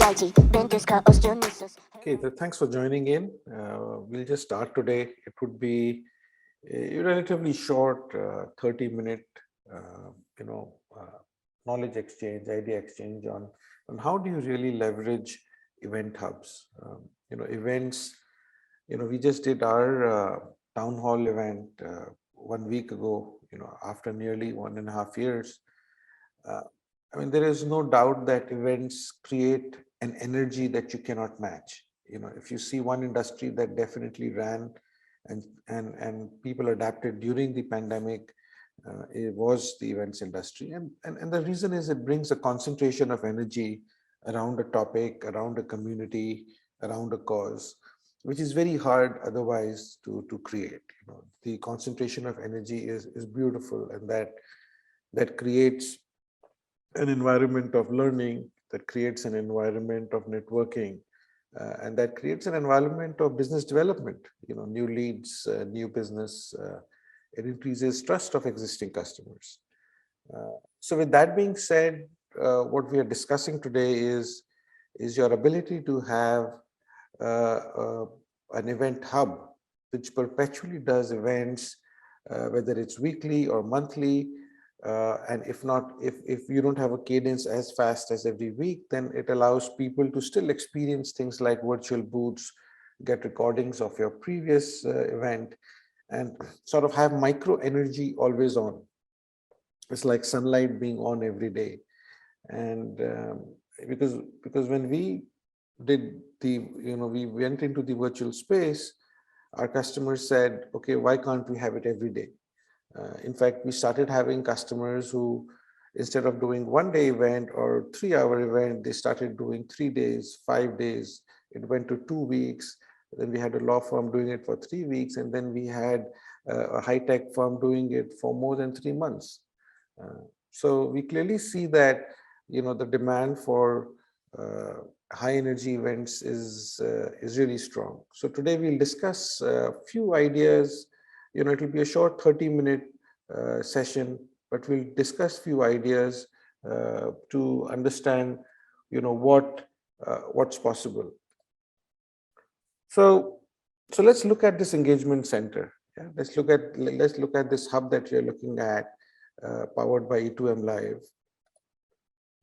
Okay, thanks for joining in. We'll just start today. It would be a relatively short 30-minute, uh, you know, knowledge exchange, idea exchange on how do you really leverage event hubs. Events. We just did our town hall event 1 week ago. After nearly 1.5 years. Uh, there is no doubt that events create an energy that you cannot match. If you see one industry that definitely ran and people adapted during the pandemic, it was the events industry. And the reason is it brings a concentration of energy around a topic, around a community, around a cause, which is very hard otherwise to create. The concentration of energy is beautiful, and that creates an environment of learning, that creates an environment of networking, and that creates an environment of business development, new leads, new business. It increases trust of existing customers. So with that being said, what we are discussing today is your ability to have an event hub which perpetually does events, whether it's weekly or monthly. And if not, if you don't have a cadence as fast as every week, then it allows people to still experience things like virtual booths, get recordings of your previous event, and sort of have micro energy always on. It's like sunlight being on every day. And because when we did we went into the virtual space, our customers said, okay, why can't we have it every day? In fact, we started having customers who, instead of doing 1-day event or 3-hour event, they started doing 3 days, 5 days. It went to 2 weeks. Then we had a law firm doing it for 3 weeks. And then we had a high-tech firm doing it for more than 3 months. So we clearly see that, the demand for high energy events is really strong. So today we'll discuss a few ideas. It will be a short 30-minute session, but we'll discuss few ideas to understand, what's possible. So let's look at this engagement center. Yeah? Let's look at this hub that we're looking at, powered by E2M Live.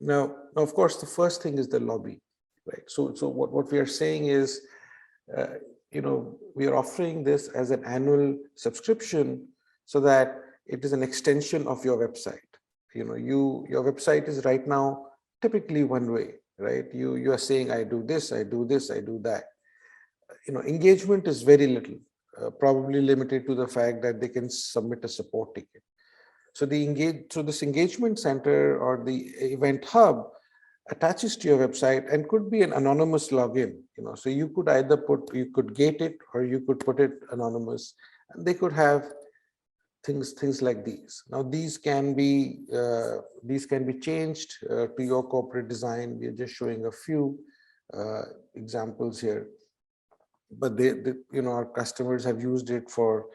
Now, of course, the first thing is the lobby, right? So what we are saying is, we are offering this as an annual subscription so that it is an extension of your website. Your website is right now typically one way, right? You are saying, I do this, I do this, I do that. Engagement is very little, probably limited to the fact that they can submit a support ticket. So this engagement center or the event hub attaches to your website and could be an anonymous login. So you could either you could gate it or you could put it anonymous, and they could have things like these. Now these can be changed to your corporate design. We are just showing a few examples here, but our customers have used it for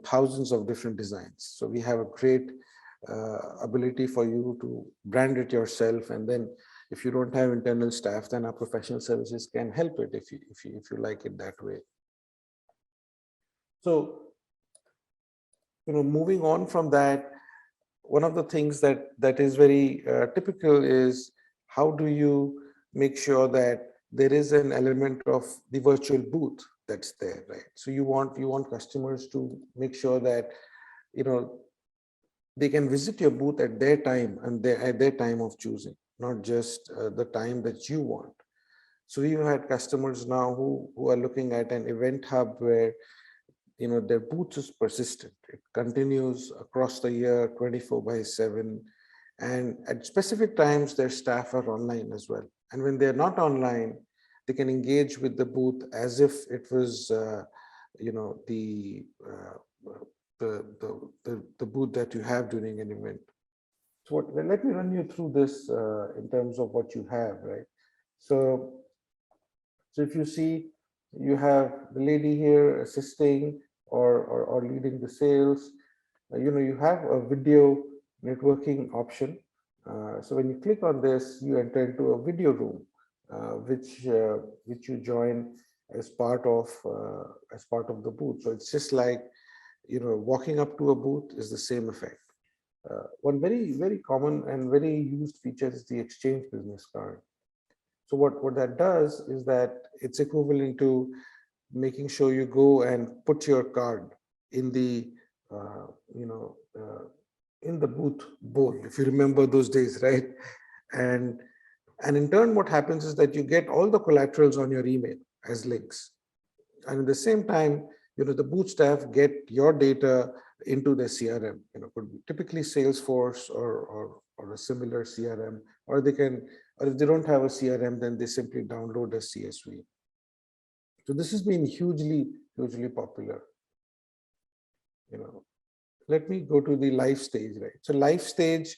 thousands of different designs. So we have a great ability for you to brand it yourself, and then if you don't have internal staff, then our professional services can help it if you like it that way. So moving on from that, one of the things that is very typical is, how do you make sure that there is an element of the virtual booth that's there, right? So you want customers to make sure that they can visit your booth at their time and at their time of choosing, not just the time that you want. So we've had customers now who are looking at an event hub where their booth is persistent. It continues across the year, 24/7, and at specific times their staff are online as well. And when they're not online, they can engage with the booth as if it was the booth that you have during an event. So let me run you through this in terms of what you have, right? So if you see, you have the lady here assisting or leading the sales. You have a video networking option. So when you click on this, you enter into a video room. which you join as part of the booth. So it's just like, walking up to a booth is the same effect. One very common and very used feature is the exchange business card. So what that does is that it's equivalent to making sure you go and put your card in the uh, you know uh, in the booth bowl, if you remember those days, right? And in turn, what happens is that you get all the collaterals on your email as links. And at the same time, the booth staff get your data into their CRM, could be typically Salesforce or a similar CRM, or or if they don't have a CRM, then they simply download a CSV. So this has been hugely popular. Let me go to the live stage, right? So live stage,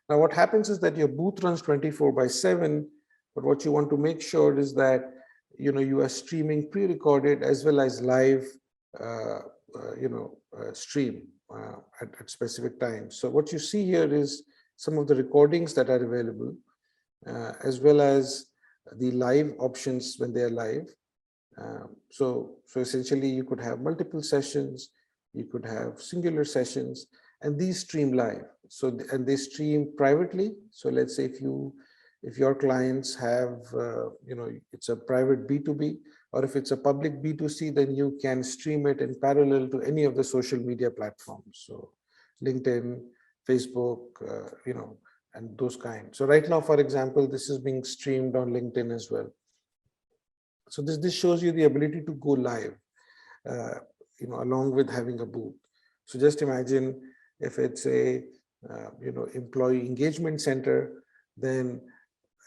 now what happens is that your booth runs 24/7, but what you want to make sure is that you are streaming pre-recorded as well as live stream at specific times. So what you see here is some of the recordings that are available, as well as the live options when they are live. So essentially you could have multiple sessions, you could have singular sessions, and these stream live. So, and they stream privately. So let's say if your clients have, it's a private B2B, or if it's a public B2C, then you can stream it in parallel to any of the social media platforms. So LinkedIn, Facebook, and those kinds. So right now, for example, this is being streamed on LinkedIn as well. So this shows you the ability to go live, along with having a booth. So just imagine if it's a employee engagement center, then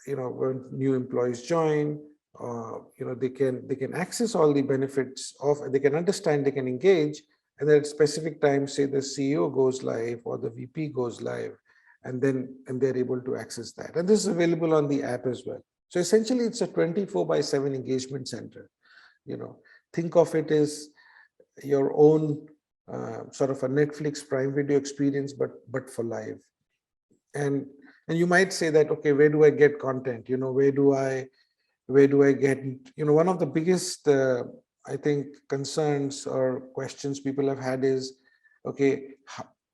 when new employees join, they can access all the benefits of, they can understand, they can engage, and at specific times, say the CEO goes live or the VP goes live, and they're able to access that. And this is available on the app as well. So essentially, it's a 24/7 engagement center. Think of it as your own sort of a Netflix Prime Video experience, but for live. And you might say that, okay, where do I get content? Where do I get? One of the biggest, I think, concerns or questions people have had is, okay,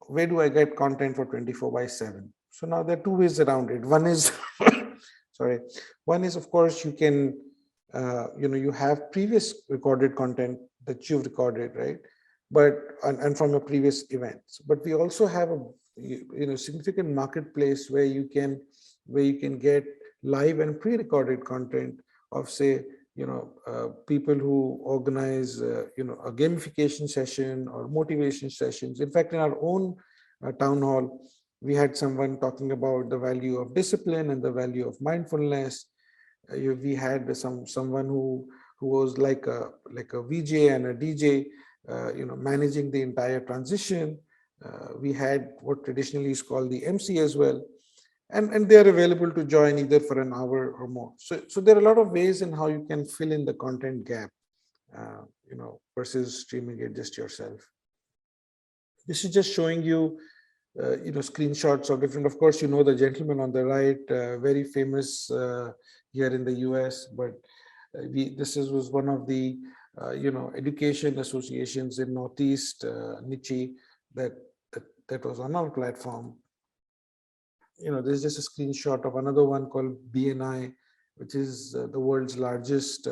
where do I get content for 24/7? So now there are two ways around it. One is sorry. One is, of course, you can, you have previous recorded content that you've recorded, right? But, and from your previous events. But we also have a, significant marketplace where you can get live and pre-recorded content of, say, people who organize, a gamification session or motivation sessions. In fact, in our own town hall, we had someone talking about the value of discipline and the value of mindfulness. We had someone who was like a VJ and a DJ, managing the entire transition. We had what traditionally is called the MC as well, and they are available to join either for an hour or more. So there are a lot of ways in how you can fill in the content gap, versus streaming it just yourself. This is just showing you screenshots of different, of course, the gentleman on the right, very famous here in the US, but was one of the education associations in Northeast, Niche, that was on our platform. There's just a screenshot of another one called BNI, which is the world's largest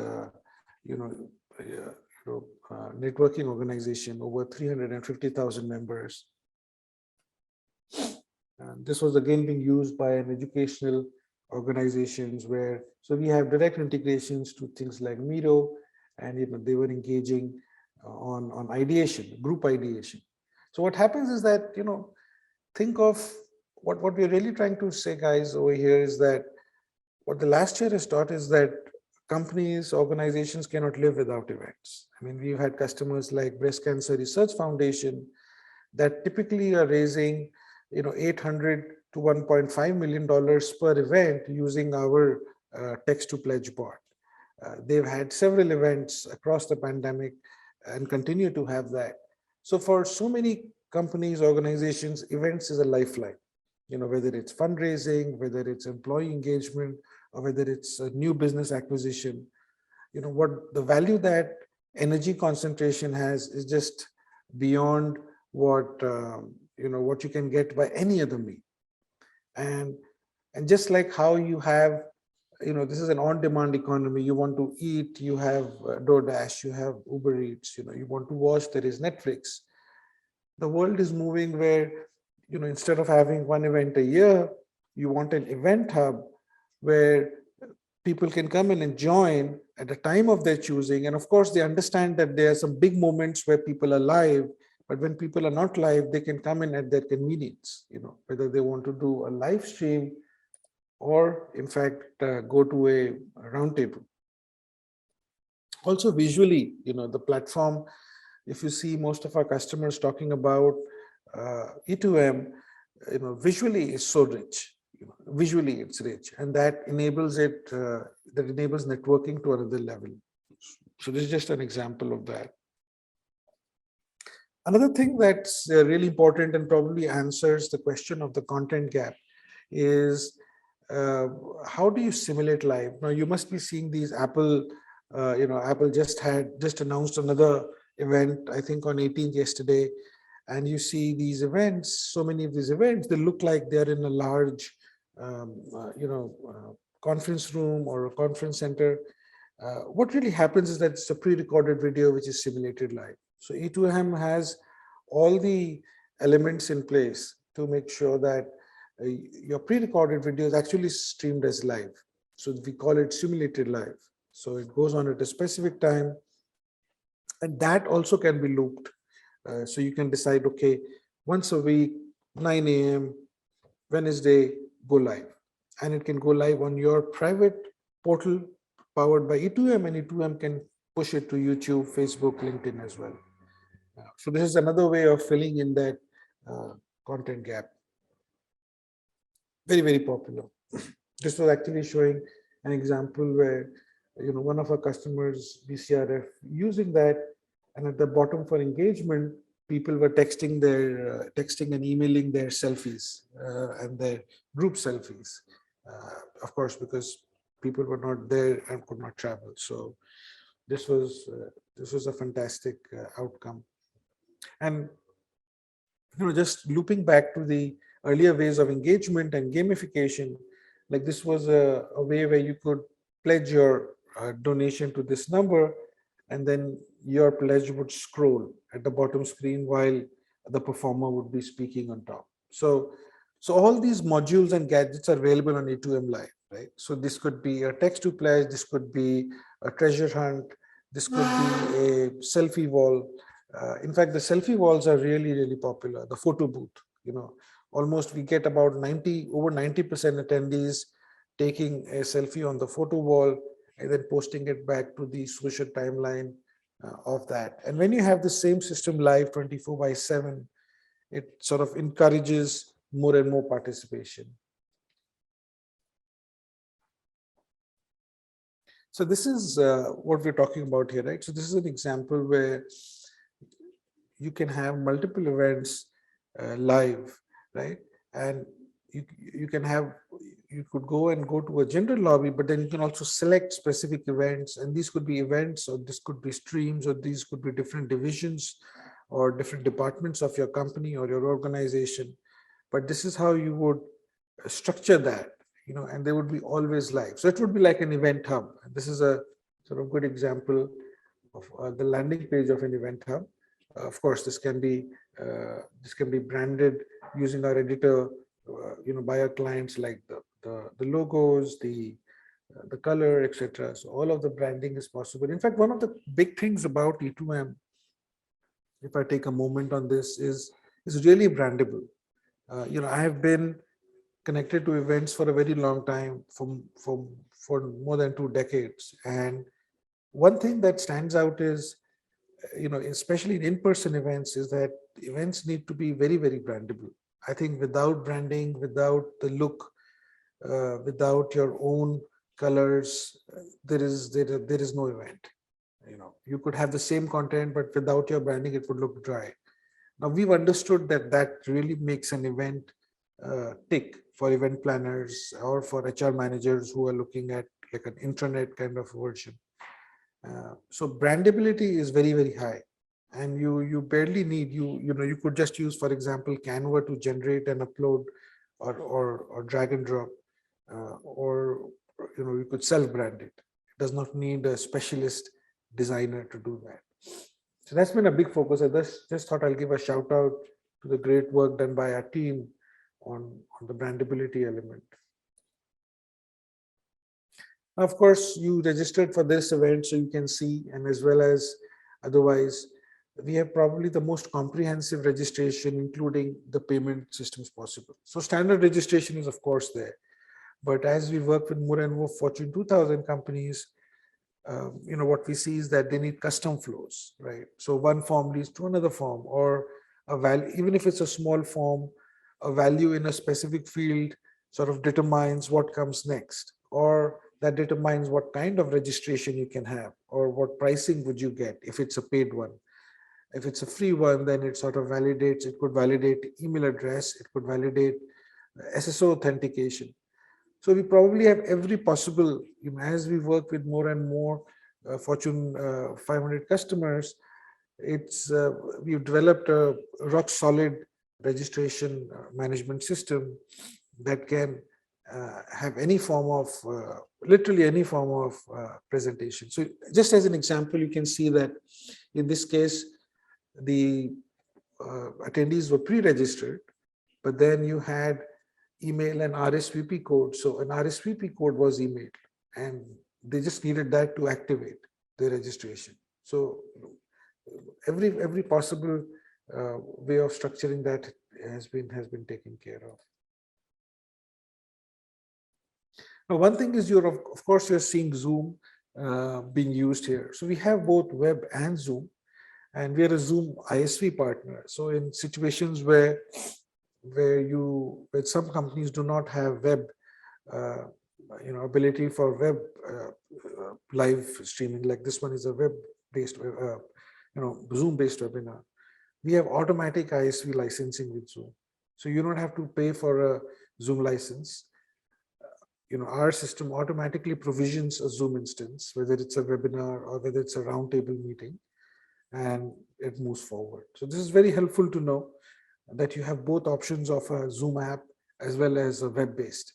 networking organization, over 350,000 members. This was again being used by an educational organizations where, so we have direct integrations to things like Miro, and they were engaging on ideation, group ideation. So what happens is that, think of what we're really trying to say, guys, over here is that what the last year has taught is that companies, organizations cannot live without events. I mean, we've had customers like Breast Cancer Research Foundation that typically are raising, $800 to $1.5 million per event using our text to pledge bot. They've had several events across the pandemic and continue to have that. So for so many companies, organizations, events is a lifeline. Whether it's fundraising, whether it's employee engagement, or whether it's a new business acquisition, what the value that energy concentration has is just beyond what what you can get by any other means. And just like how you have, this is an on-demand economy. You want to eat, you have DoorDash, you have Uber Eats. You want to watch, there is Netflix. The world is moving where, instead of having one event a year, you want an event hub where people can come in and join at a time of their choosing. And of course, they understand that there are some big moments where people are live, but when people are not live, they can come in at their convenience, whether they want to do a live stream or in fact go to a roundtable. Also visually, the platform, if you see most of our customers talking about E2M, visually is so rich. Visually it's rich, and that enables networking to another level. So this is just an example of that. Another thing that's really important and probably answers the question of the content gap is how do you simulate live? Now you must be seeing these Apple, Apple just announced another event, I think on 18th yesterday, and you see these events, so many of these events, they look like they're in a large, conference room or a conference center. What really happens is that it's a pre-recorded video which is simulated live. So E2M has all the elements in place to make sure that your pre-recorded video is actually streamed as live. So we call it simulated live. So it goes on at a specific time, and that also can be looped. So you can decide, okay, once a week, 9 a.m., Wednesday, go live. And it can go live on your private portal powered by E2M, and E2M can push it to YouTube, Facebook, LinkedIn as well. So this is another way of filling in that content gap. Very, very popular. This was actually showing an example where, one of our customers, BCRF, using that, and at the bottom for engagement, people were texting and emailing their selfies and their group selfies. Of course, because people were not there and could not travel. So this was a fantastic outcome. And just looping back to the earlier ways of engagement and gamification, like this was a way where you could pledge your donation to this number, and then your pledge would scroll at the bottom screen while the performer would be speaking on top. So all these modules and gadgets are available on E2M Live, right? So this could be a text to pledge, this could be a treasure hunt, this could be a selfie wall. In fact, the selfie walls are really, really popular. The photo booth, almost we get about over 90% attendees taking a selfie on the photo wall and then posting it back to the social timeline of that. And when you have the same system live 24/7, it sort of encourages more and more participation. So this is what we're talking about here, right? So this is an example where you can have multiple events live, right? And you could go to a general lobby, but then you can also select specific events, and these could be events, or this could be streams, or these could be different divisions or different departments of your company or your organization. But this is how you would structure that, and they would be always live. So it would be like an event hub. This is a sort of good example of the landing page of an event hub. Of course, this can be branded using our editor, by our clients, like the logos, the color, etc. So all of the branding is possible. In fact, one of the big things about E2M, if I take a moment on this, is really brandable. I have been connected to events for a very long time, for more than 2 decades, and one thing that stands out is, especially in in-person events, is that events need to be very, very brandable. I think without branding, without the look, without your own colors, there is no event. You could have the same content, but without your branding, it would look dry. Now we've understood that really makes an event tick. for event planners or for HR managers who are looking at like an intranet kind of version. So brandability is very, very high. And you barely need, you could just use, for example, Canva to generate and upload or drag and drop, or you could self-brand it. It does not need a specialist designer to do that. So that's been a big focus. I just thought I'll give a shout out to the great work done by our team on the brandability element. Of course, you registered for this event, so you can see, and as well as otherwise, we have probably the most comprehensive registration, including the payment systems possible. So standard registration is of course there, but as we work with more and more Fortune 2000 companies, what we see is that they need custom flows, right? So one form leads to another form, or a value, even if it's a small form, a value in a specific field sort of determines what comes next, or that determines what kind of registration you can have, or what pricing would you get if it's a paid one. If it's a free one, then it sort of validates, it could validate email address, it could validate SSO authentication. So we probably have every possible, as we work with more and more Fortune 500 customers, we've developed a rock solid registration management system that can have any form of, literally any form of presentation. So just as an example, you can see that in this case, the attendees were pre-registered, but then you had email and RSVP code. So an RSVP code was emailed, and they just needed that to activate the registration. So every possible way of structuring that has been taken care of. Now, one thing is of course you're seeing Zoom being used here. So we have both web and Zoom, and we are a Zoom ISV partner. So in situations where some companies do not have web, ability for web live streaming, like this one is a web-based, Zoom-based webinar. We have automatic ISV licensing with Zoom, so you don't have to pay for a Zoom license. Our system automatically provisions a Zoom instance, whether it's a webinar or whether it's a roundtable meeting, and it moves forward. So this is very helpful to know that you have both options of a Zoom app as well as a web-based.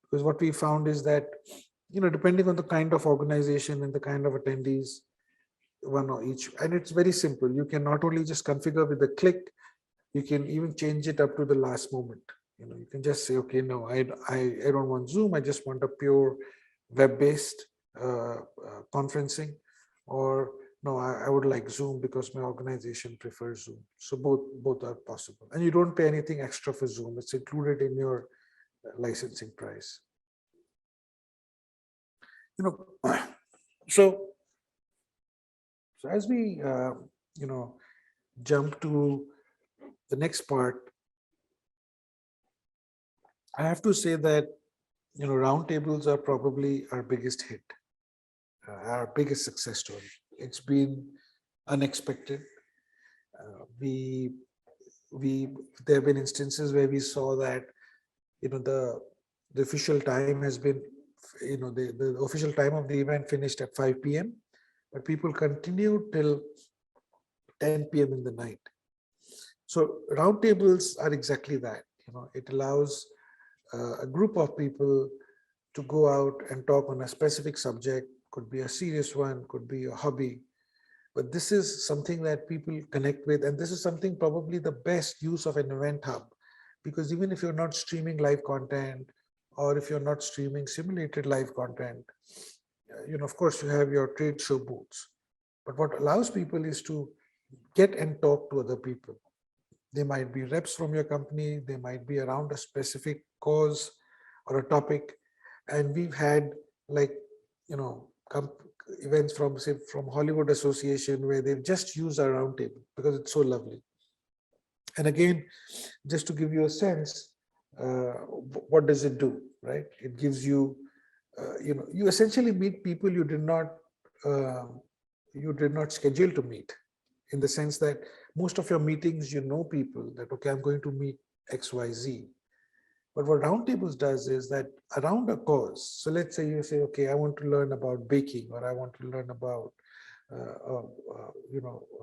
Because what we found is that, depending on the kind of organization and the kind of attendees, one or each, and it's very simple. You can not only just configure with a click, you can even change it up to the last moment. You can just say, okay, no, I don't want Zoom. I just want a pure web-based conferencing, or no, I would like Zoom because my organization prefers Zoom. So both are possible, and you don't pay anything extra for Zoom. It's included in your licensing price. So as we jump to the next part, I have to say that roundtables are probably our biggest hit, our biggest success story. It's been unexpected. There have been instances where we saw that the official time has been, the official time of the event finished at 5 p.m. but people continued till 10 p.m. in the night. So roundtables are exactly that. It allows a group of people to go out and talk on a specific subject. Could be a serious one, could be a hobby, but this is something that people connect with, and this is something probably the best use of an event hub, because even if you're not streaming live content, or if you're not streaming simulated live content, of course you have your trade show booths, but what allows people is to get and talk to other people. They might be reps from your company, they might be around a specific cause or a topic, and we've had events from, say, from Hollywood Association, where they've just used our roundtable because it's so lovely. And again, just to give you a sense, what does it do, right? It gives you, you essentially meet people you did not schedule to meet, in the sense that most of your meetings, people that, okay, I'm going to meet XYZ. But what roundtables does is that around a cause, so let's say you say, okay, I want to learn about baking, or I want to learn about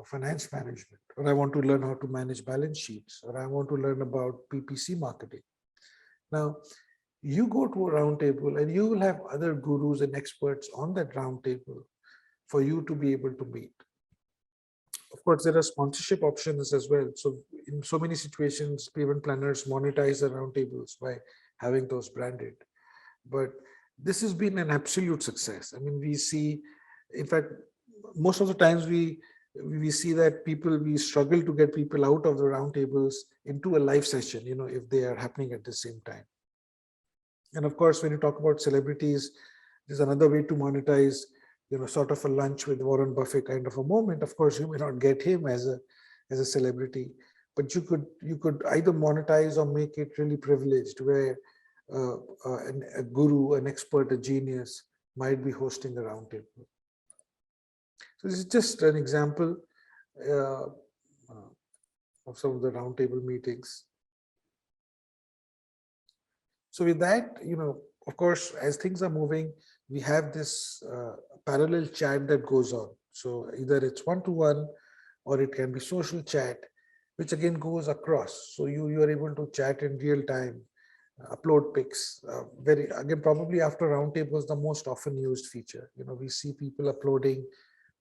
finance management, or I want to learn how to manage balance sheets, or I want to learn about PPC marketing. Now, you go to a roundtable and you will have other gurus and experts on that roundtable for you to be able to meet. Of course, there are sponsorship options as well. So in so many situations, event planners monetize the roundtables by having those branded. But this has been an absolute success. I mean, we see, in fact, most of the times we see that we struggle to get people out of the roundtables into a live session, if they are happening at the same time. And of course, when you talk about celebrities, there's another way to monetize, sort of a lunch with Warren Buffett kind of a moment. Of course, you may not get him as a celebrity, but you could either monetize or make it really privileged, where a guru, an expert, a genius might be hosting the roundtable. So this is just an example of some of the roundtable meetings. So with that, of course, as things are moving, we have this parallel chat that goes on. So either it's one-to-one or it can be social chat, which again goes across. So you are able to chat in real time, upload pics. Probably after roundtables, the most often used feature. We see people uploading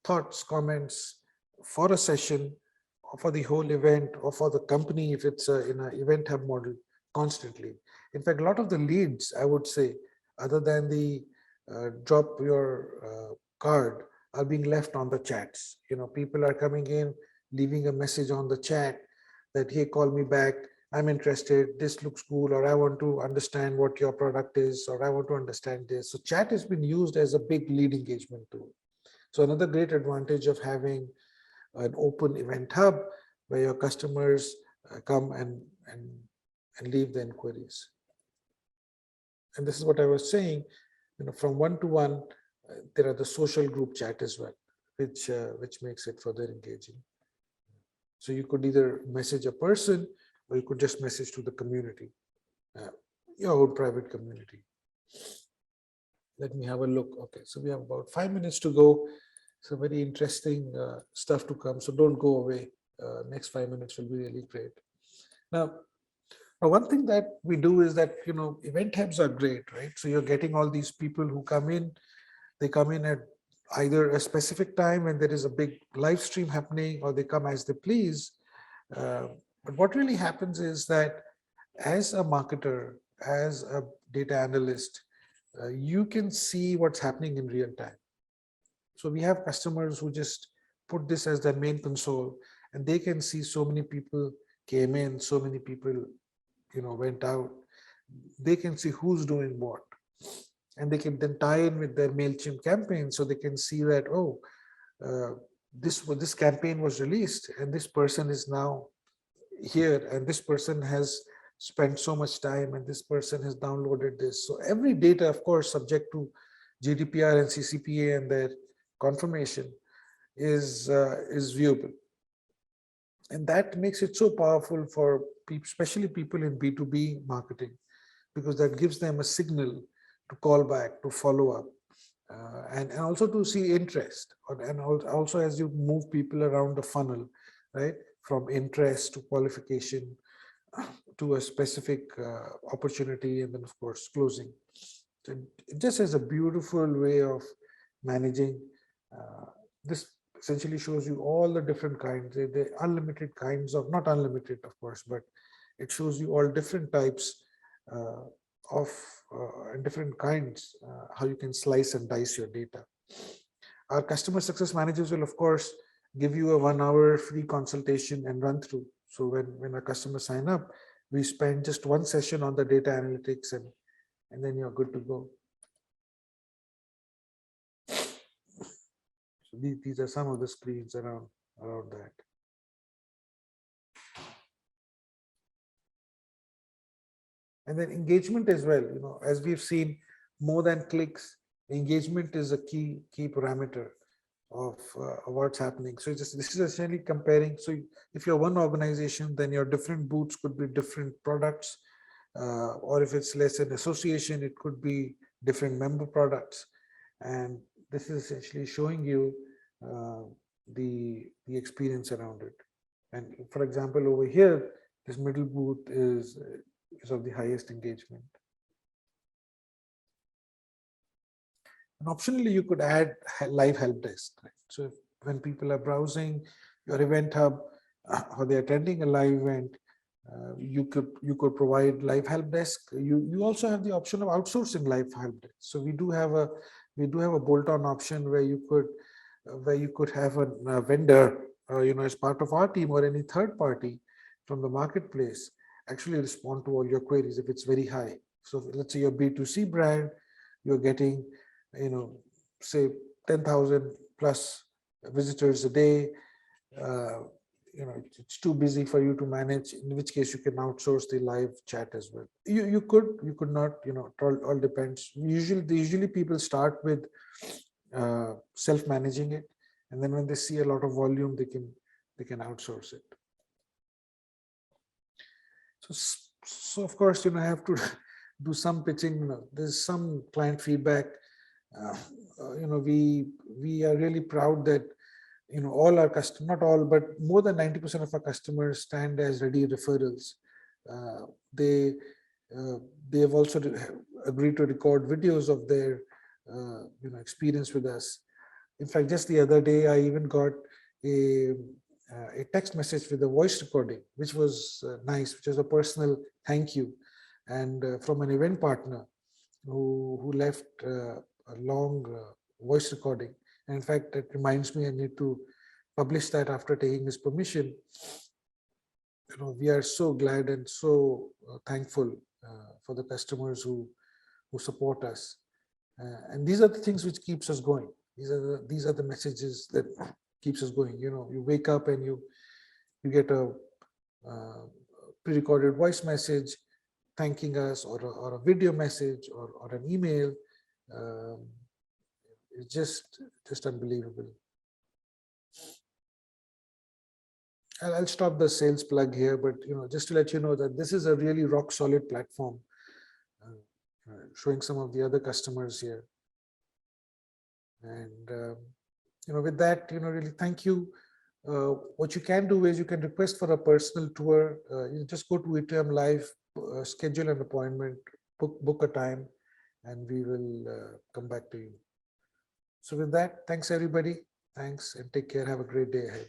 thoughts, comments for a session, or for the whole event, or for the company if it's in an event hub model constantly. In fact, a lot of the leads, I would say, other than the drop your card, are being left on the chats. People are coming in, leaving a message on the chat that, hey, call me back, I'm interested, this looks cool, or I want to understand what your product is, or I want to understand this. So chat has been used as a big lead engagement tool. So another great advantage of having an open event hub where your customers come and leave the inquiries. And this is what I was saying, from one-to-one, there are the social group chat as well, which makes it further engaging. So you could either message a person, or you could just message to the community, your own private community. Let me have a look. Okay, so we have about 5 minutes to go. So very interesting stuff to come. So don't go away. Next 5 minutes will be really great. Now, one thing that we do is that, event hubs are great, right? So you're getting all these people who come in. They come in at either a specific time when there is a big live stream happening, or they come as they please. But what really happens is that as a marketer, as a data analyst, you can see what's happening in real time. So we have customers who just put this as their main console, and they can see so many people came in, so many people, went out. They can see who's doing what, and they can then tie in with their MailChimp campaign, so they can see that, oh, this campaign was released, and this person is now here, and this person has spent so much time, and this person has downloaded this. So every data, of course, subject to GDPR and CCPA and their confirmation, is viewable. And that makes it so powerful for people, especially people in B2B marketing, because that gives them a signal to call back, to follow up, and also to see interest. And also, as you move people around the funnel, right, from interest to qualification to a specific opportunity, and then of course closing. So it just has a beautiful way of managing. This essentially shows you all the different kinds, the unlimited kinds of, not unlimited of course, but it shows you all different types of different kinds, how you can slice and dice your data. Our customer success managers will of course give you a 1 hour free consultation and run through. So when a customer sign up, we spend just one session on the data analytics, and then you're good to go. So these are some of the screens around that. And then engagement as well, as we've seen, more than clicks, engagement is a key parameter of what's happening. So this is essentially comparing. So if you're one organization, then your different booths could be different products, or if it's less an association, it could be different member products. And this is essentially showing you the experience around it. And for example, over here, this middle booth is of the highest engagement. And optionally, you could add live help desk. Right? So when people are browsing your event hub or they're attending a live event, you could provide live help desk. You also have the option of outsourcing live help desk. So we do have a bolt-on option where you could have a vendor, as part of our team or any third party from the marketplace actually respond to all your queries if it's very high. So let's say your B2C brand, you're getting, say 10,000 plus visitors a day. It's too busy for you to manage, in which case you can outsource the live chat as well. You could not, it all depends. Usually people start with self-managing it, and then when they see a lot of volume, they can outsource it. So of course, I have to do some pitching. There's some client feedback. We are really proud that all our customers, not all, but more than 90% of our customers stand as ready referrals. They have also agreed to record videos of their experience with us. In fact, just the other day, I even got a text message with a voice recording, which was nice, which was a personal thank you, and from an event partner who left a long voice recording. And in fact, it reminds me I need to publish that after taking his permission. We are so glad and so thankful for the customers who support us. And these are the things which keeps us going. These are the messages that keeps us going. You wake up and you get a pre-recorded voice message thanking us, or a video message, or an email. It's just unbelievable. I'll stop the sales plug here, but just to let you know that this is a really rock solid platform. Showing some of the other customers here, and with that, really thank you. What you can do is you can request for a personal tour. You just go to ETM Live, schedule an appointment, book a time, and we will come back to you. So with that, thanks everybody. Thanks and take care. Have a great day ahead.